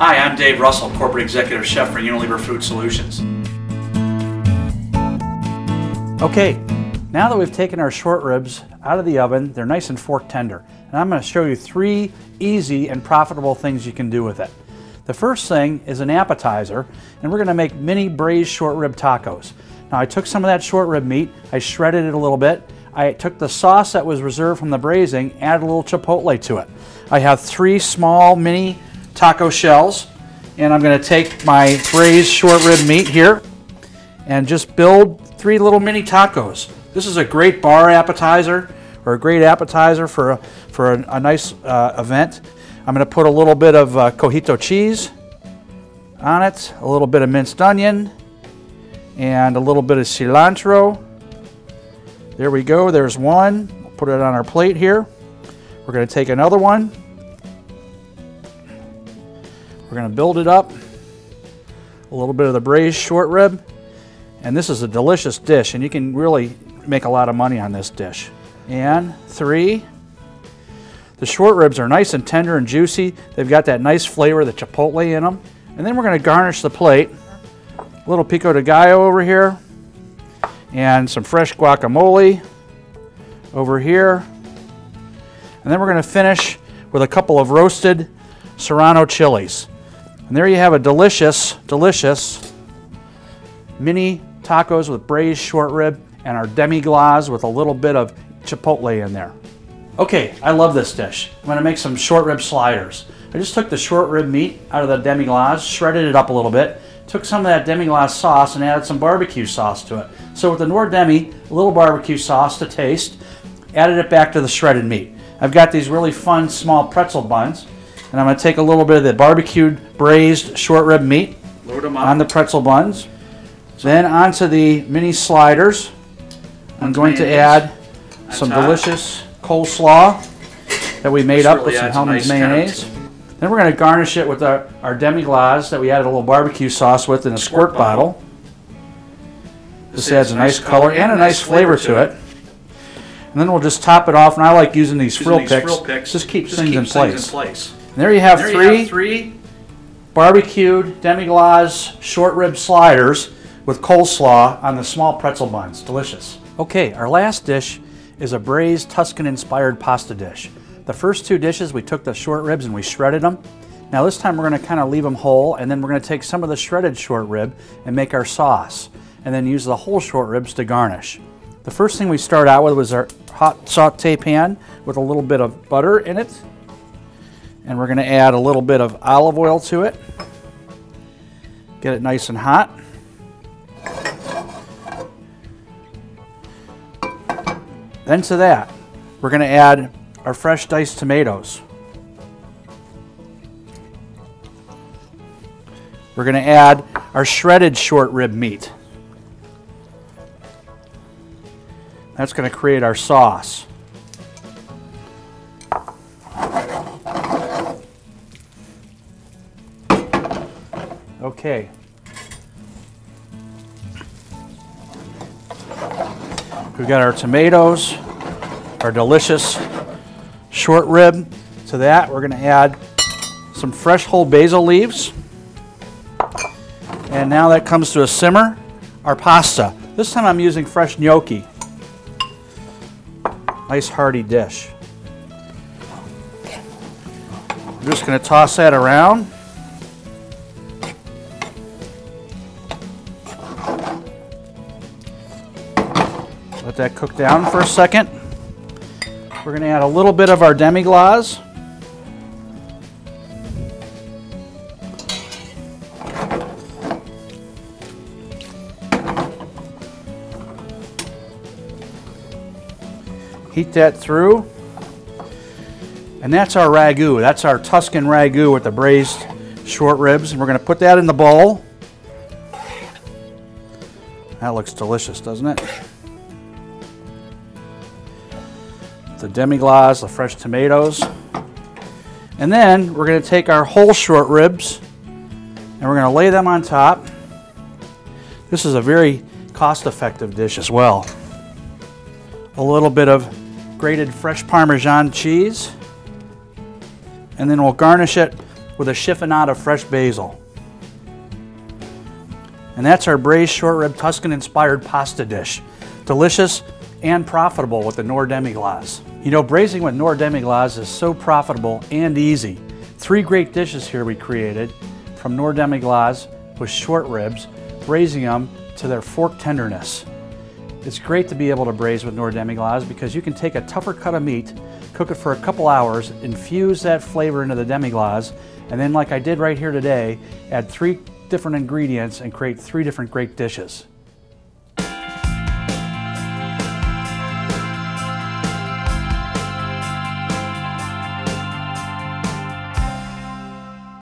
Hi, I'm Dave Russell, Corporate Executive Chef for Unilever Food Solutions. Okay, now that we've taken our short ribs out of the oven, they're nice and fork tender. And I'm going to show you 3 easy and profitable things you can do with it. The first thing is an appetizer, and we're going to make mini braised short rib tacos. Now I took some of that short rib meat, I shredded it a little bit, I took the sauce that was reserved from the braising, added a little chipotle to it. I have 3 small mini taco shells, and I'm going to take my braised short rib meat here and just build 3 little mini tacos. This is a great bar appetizer, or a great appetizer for a nice event. I'm going to put a little bit of cojito cheese on it, a little bit of minced onion, and a little bit of cilantro. There we go, there's one. We'll put it on our plate here. We're going to take another one. We're going to build it up. A little bit of the braised short rib. And this is a delicious dish, and you can really make a lot of money on this dish. And 3. The short ribs are nice and tender and juicy. They've got that nice flavor, the chipotle in them. And then we're going to garnish the plate. A little pico de gallo over here. And some fresh guacamole over here. And then we're going to finish with a couple of roasted serrano chilies. And there you have a delicious, delicious mini tacos with braised short rib and our demi-glace with a little bit of chipotle in there. Okay, I love this dish. I'm going to make some short rib sliders. I just took the short rib meat out of the demi-glace, shredded it up a little bit, took some of that demi-glace sauce and added some barbecue sauce to it. So with the Nor Demi, a little barbecue sauce to taste, added it back to the shredded meat. I've got these really fun small pretzel buns, and I'm going to take a little bit of the barbecued braised short rib meat, load them up on the pretzel buns. Then onto the mini sliders, I'm going to add some delicious coleslaw that we made up with some Hellmann's mayonnaise. Then we're going to garnish it with our demi-glace that we added a little barbecue sauce with in a squirt bottle. This adds a nice color and a nice flavor to it. And then we'll just top it off, and I like using these frill picks. Just keeps things in place. And there you have 3 barbecued demi-glace short rib sliders with coleslaw on the small pretzel buns. Delicious. Okay, our last dish is a braised Tuscan-inspired pasta dish. The first 2 dishes, we took the short ribs and we shredded them. Now this time we're going to kind of leave them whole, and then we're going to take some of the shredded short rib and make our sauce, and then use the whole short ribs to garnish. The first thing we start out with was our hot saute pan with a little bit of butter in it, and we're going to add a little bit of olive oil to it. Get it nice and hot. Then to that, we're going to add our fresh diced tomatoes. We're going to add our shredded short rib meat. That's going to create our sauce. Okay. We've got our tomatoes, our delicious short rib. To that, we're going to add some fresh whole basil leaves. And now that comes to a simmer, our pasta. This time I'm using fresh gnocchi. Nice hearty dish. I'm just going to toss that around. Let that cook down for a second. We're going to add a little bit of our demi-glace. Heat that through. And that's our ragu. That's our Tuscan ragu with the braised short ribs. And we're going to put that in the bowl. That looks delicious, doesn't it? The demi-glace, the fresh tomatoes. And then we're going to take our whole short ribs and we're going to lay them on top. This is a very cost-effective dish as well. A little bit of grated fresh Parmesan cheese, and then we'll garnish it with a chiffonade of fresh basil. And that's our braised short rib Tuscan-inspired pasta dish. Delicious and profitable with the Knorr demi-glace. You know, braising with Knorr demi-glace is so profitable and easy. 3 great dishes here we created from Knorr demi-glace with short ribs, braising them to their fork tenderness. It's great to be able to braise with Knorr demi-glace because you can take a tougher cut of meat, cook it for a couple hours, infuse that flavor into the demi-glace, and then like I did right here today, add 3 different ingredients and create 3 different great dishes.